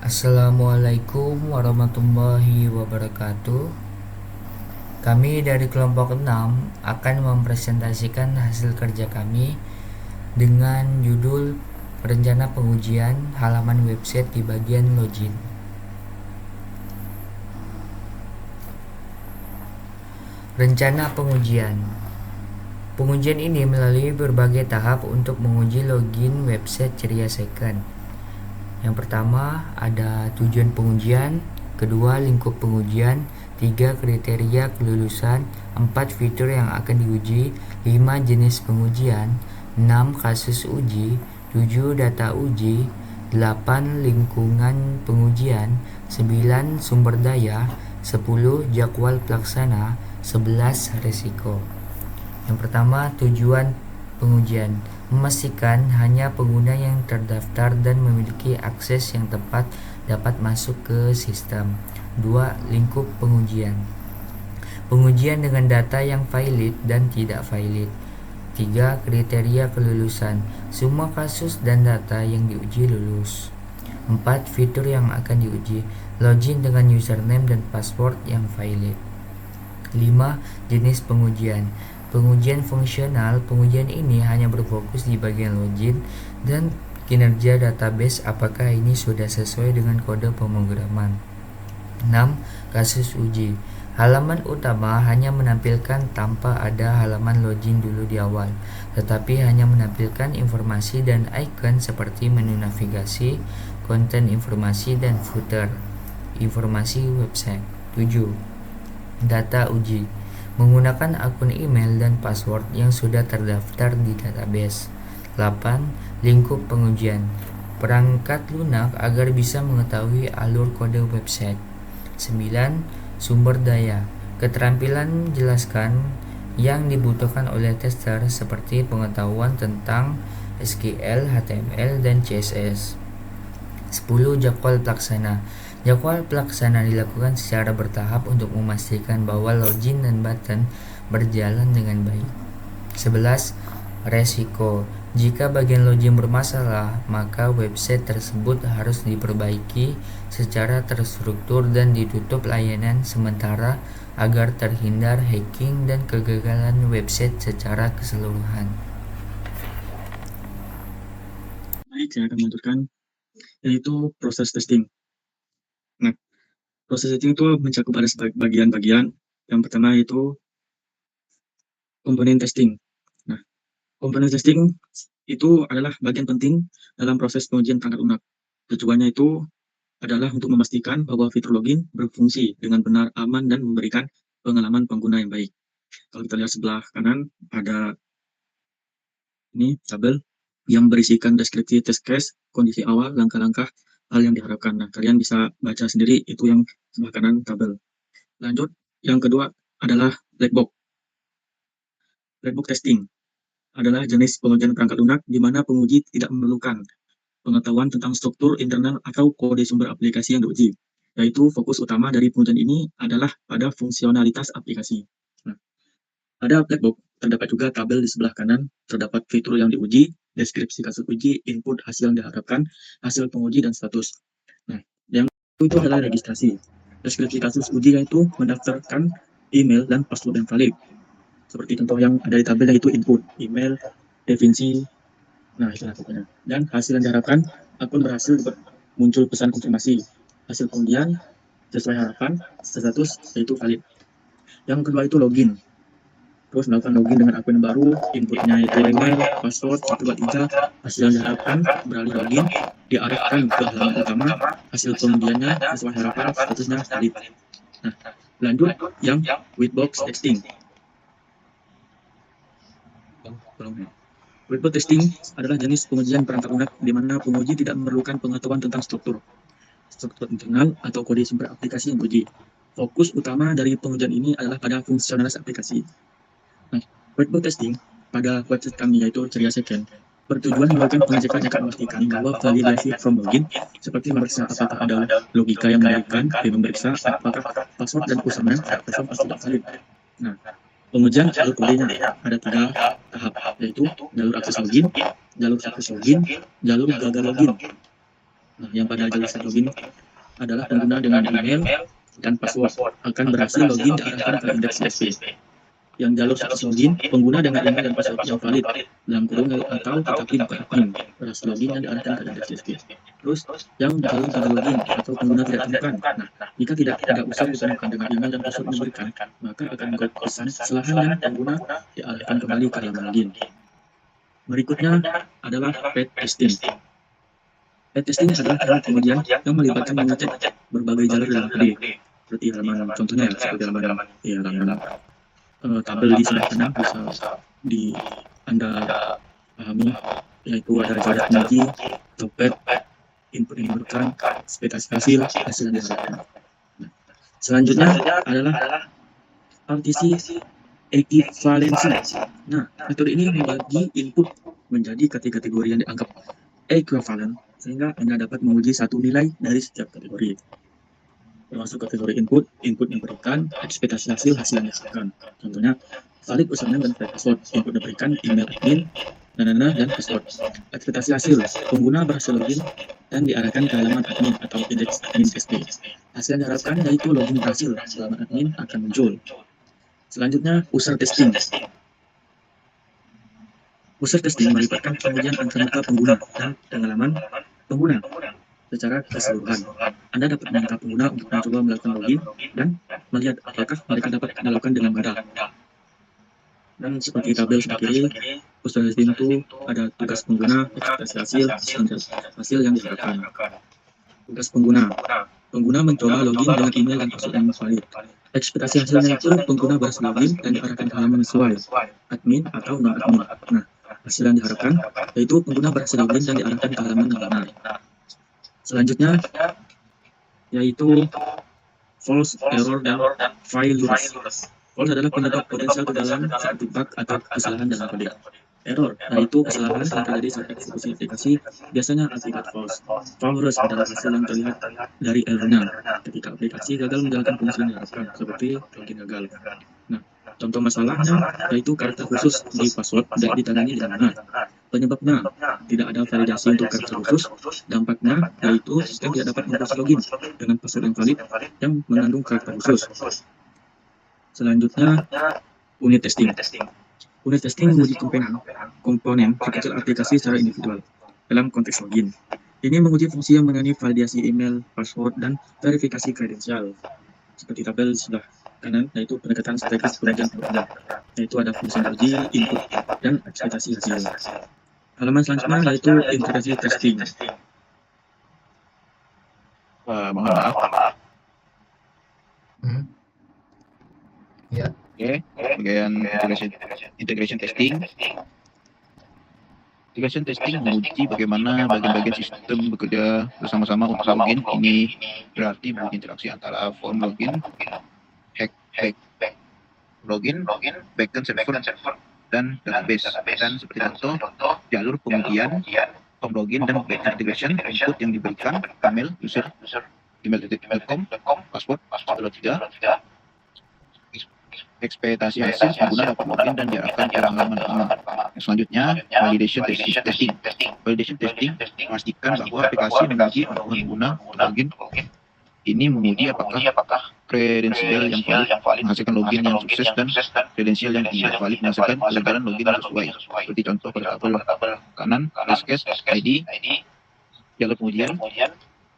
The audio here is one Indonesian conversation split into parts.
Assalamualaikum warahmatullahi wabarakatuh. Kami dari kelompok 6 akan mempresentasikan hasil kerja kami dengan judul Rencana Pengujian Halaman Website di bagian Login. Rencana pengujian. Pengujian ini melalui berbagai tahap untuk menguji login website Ceria Second. Yang pertama ada tujuan pengujian, kedua lingkup pengujian, 3 kriteria kelulusan, 4 fitur yang akan diuji, 5 jenis pengujian, 6 kasus uji, 7 data uji, 8 lingkungan pengujian, 9 sumber daya, 10 jadwal pelaksana, 11 resiko. Yang pertama, tujuan pengujian. Memastikan hanya pengguna yang terdaftar dan memiliki akses yang tepat dapat masuk ke sistem. 2. Lingkup pengujian. Pengujian dengan data yang valid dan tidak valid. 3. Kriteria kelulusan. Semua kasus dan data yang diuji lulus. 4. Fitur yang akan diuji. Login dengan username dan password yang valid. 5. Jenis pengujian. Pengujian fungsional. Pengujian ini hanya berfokus di bagian login dan kinerja database, apakah ini sudah sesuai dengan kode pemrograman. 6. Kasus uji. Halaman utama hanya menampilkan tanpa ada halaman login dulu di awal, tetapi hanya menampilkan informasi dan icon seperti menu navigasi, konten informasi, dan footer informasi website. 7. Data uji. Menggunakan akun email dan password yang sudah terdaftar di database. 8. Lingkup pengujian. Perangkat lunak agar bisa mengetahui alur kode website. 9. Sumber daya. Keterampilan jelaskan yang dibutuhkan oleh tester seperti pengetahuan tentang SQL, HTML, dan CSS. 10. Jadwal pelaksana. Jadwal pelaksana dilakukan secara bertahap untuk memastikan bahwa login dan button berjalan dengan baik. 11. Resiko. Jika bagian login bermasalah, maka website tersebut harus diperbaiki secara terstruktur dan ditutup layanan sementara agar terhindar hacking dan kegagalan website secara keseluruhan. Baik, saya akan melanjutkan yaitu proses testing. Nah, proses testing itu mencakup ada bagian-bagian. Yang pertama yaitu komponen testing. Nah, komponen testing itu adalah bagian penting dalam proses pengujian perangkat lunak. Tujuannya itu adalah untuk memastikan bahwa fitur login berfungsi dengan benar, aman, dan memberikan pengalaman pengguna yang baik. Kalau kita lihat sebelah kanan, ada ini tabel yang berisikan deskripsi test case, kondisi awal, langkah-langkah, hal yang diharapkan. Nah, kalian bisa baca sendiri itu yang sebelah kanan tabel. Lanjut, yang kedua adalah black box. Black box testing adalah jenis pengujian perangkat lunak di mana penguji tidak memerlukan pengetahuan tentang struktur internal atau kode sumber aplikasi yang diuji. Yaitu fokus utama dari pengujian ini adalah pada fungsionalitas aplikasi. Nah, pada black box terdapat juga tabel di sebelah kanan, terdapat fitur yang diuji, deskripsi kasus uji, input hasil yang diharapkan, hasil penguji, dan status. Nah, yang itu adalah registrasi. Deskripsi kasus uji yaitu mendaftarkan email dan password yang valid. Seperti contoh yang ada di tabel yaitu input, email, definisi, nah itulah pokoknya. Dan hasil yang diharapkan, akun berhasil muncul pesan konfirmasi. Hasil kemudian sesuai harapan, status yaitu valid. Yang kedua itu login. Terus melakukan login dengan akun baru, inputnya itu email, password, 1, 2, 3, hasil yang diharapkan, beralih login, diarahkan ke halaman utama, hasil kemudiannya sesuai harapan, statusnya valid. Nah, lanjut yang whitebox testing. Whitebox testing adalah jenis pengujian perangkat lunak di mana penguji tidak memerlukan pengetahuan tentang struktur internal atau kode sumber aplikasi yang diuji. Fokus utama dari pengujian ini adalah pada fungsionalitas aplikasi. Nah, whitebox testing pada website kami yaitu Ceria Second bertujuan melakukan pengecekan akan memastikan bahwa validasi from login seperti memeriksa apakah ada logika yang memberikan dan memeriksa apakah password dan username platform pasti valid. Nah, pengujian jalur kodenya ada 3 tahap, yaitu jalur akses login, jalur sukses login, jalur gagal login. Nah, yang pada jalur set login adalah pengguna dengan email dan password akan berhasil login diarahkan ke indeks CSV. Yang jalur sukses login, pengguna dengan email dan password yang valid dalam kurung atau tetapi bukan admin berhasil login dan diarahkan ke indeks CSV. Terus yang jalur gagal login atau pengguna tidak ditemukan. Nah, jika tidak ada user ditemukan dengan email dan password yang diberikan, maka akan muncul pesan kesalahan dan pengguna diarahkan kembali ke halaman login. Berikutnya adalah path testing. Path testing adalah teknik pengujian yang melibatkan mengecek berbagai jalur dalam kode, seperti halaman contohnya ya, seperti halaman tabel di sebelah kanan bisa Anda pahami, yaitu ada jalur penguji, topet, input yang diberikan, ekspektasi hasil, hasil yang diharapkan. Nah, selanjutnya adalah partisi ekivalensi. Nah, metode ini membagi input menjadi kategori yang dianggap ekuivalen, sehingga Anda dapat menguji satu nilai dari setiap kategori. Termasuk kategori input yang diberikan, ekspektasi hasil yang dihasilkan. Contohnya, valid username dan password, input diberikan, email admin, dan password. Ekspektasi hasil, pengguna berhasil login dan diarahkan ke halaman admin atau indeks admin SP. Hasil yang diharapkan yaitu login berhasil, halaman admin akan muncul. Selanjutnya, user testing. User testing melibatkan pengujian antarmuka pengguna dan pengalaman pengguna secara keseluruhan. Anda dapat meminta pengguna untuk mencoba melakukan login dan melihat apakah mereka dapat melakukan dengan mudah. Dan seperti tabel sebelah kiri, user testing itu ada tugas pengguna, ekspektasi hasil yang diharapkan. Tugas pengguna. Pengguna mencoba login dengan email dan password yang valid. Ekspektasi hasilnya itu pengguna berhasil login dan diarahkan ke halaman sesuai, admin atau non-admin. Nah, hasil yang diharapkan yaitu pengguna berhasil login dan diarahkan ke halaman yang benar. Selanjutnya yaitu false error dan failures. False adalah penyebab potensial kegagalan seperti bug atau kesalahan dalam kode. Error, yaitu kesalahan yang terjadi saat eksekusi aplikasi, biasanya akibat false. Failures adalah hasil yang terlihat dari errornya ketika aplikasi gagal menjalankan fungsi yang diharapkan, seperti login gagal. Nah, contoh masalahnya yaitu karakter khusus di password tidak ditangani dengan benar. Penyebabnya, tidak ada validasi untuk karakter khusus. Dampaknya, yaitu sistem tidak dapat memproses login dengan password yang valid yang mengandung karakter khusus. Selanjutnya, unit testing. Unit testing menguji komponen kecil aplikasi secara individual dalam konteks login. Ini menguji fungsi yang mengenai validasi email, password, dan verifikasi kredensial. Seperti tabel di sebelah kanan, yaitu pendekatan strategis pengujian pengguna, yaitu ada fungsi uji, input, dan ekspektasi hasil. Halaman selanjutnya yaitu integrasi testing. Mohon maaf. Ya. Oke, bagian integration testing. Integration testing menguji bagaimana bagian-bagian sistem bekerja bersama-sama untuk login. Ini berarti menguji interaksi antara form login, hack login, backend server, dan database. Dan seperti contoh, jalur pengujian, form login dan backend integration, input yang diberikan, email user, email.com, password, 123, ekspektasi hasil pengguna dapat login dan diarahkan ke halaman utama. Selanjutnya, validation testing. Validation testing memastikan bahwa aplikasi menguji pengguna login. Ini menguji apakah kredensial yang valid menghasilkan login yang sukses dan kredensial yang tidak valid menghasilkan kegagalan login yang sesuai. Seperti contoh pada tabel kanan, case ID, jalur pengujian,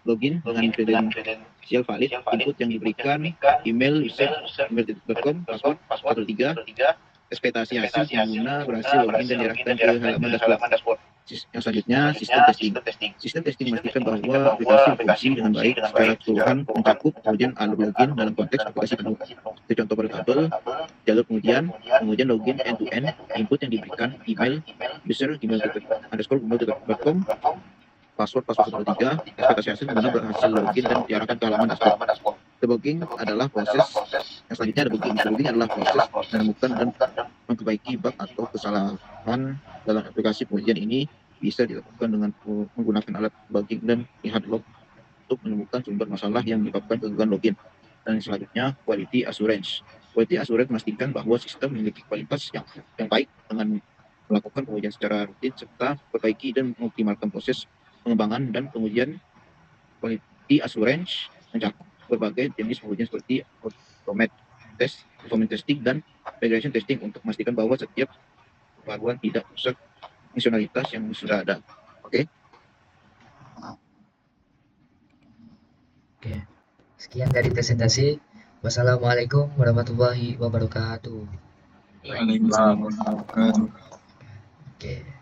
login dengan kredensial valid, input yang diberikan, email user, email.com, password 123, ekspektasi hasil pengguna berhasil login dan diarahkan ke halaman dashboard. Yang selanjutnya, sistem testing. Sistem testing memastikan bahwa aplikasi berfungsi dengan baik secara keseluruhan, mencakup pengujian alur login dalam konteks aplikasi penuh. Seperti contoh pada tabel, jalur pengujian login end-to-end, input yang diberikan, email user, email.com, password 123, ekspektasi hasil pengguna berhasil login dan diarahkan ke halaman dashboard. Debugging adalah proses yang selanjutnya debugging adalah proses menemukan dan memperbaiki bug atau kesalahan dalam aplikasi pengujian. Ini bisa dilakukan dengan menggunakan alat debugging dan lihat log untuk menemukan sumber masalah yang menyebabkan kegagalan login. Dan selanjutnya, quality assurance. Quality assurance memastikan bahwa sistem memiliki kualitas yang baik dengan melakukan pengujian secara rutin serta perbaiki dan mengoptimalkan proses pengembangan dan pengujian Quality assurance mencakup berbagai jenis pengujian seperti automate test, performance testing, dan regression testing untuk memastikan bahwa setiap pembaruan tidak merusak fungsionalitas yang sudah ada. Oke. Oke. Sekian dari presentasi. Wassalamualaikum warahmatullahi wabarakatuh. Waalaikumsalam warahmatullahi wabarakatuh. Oke.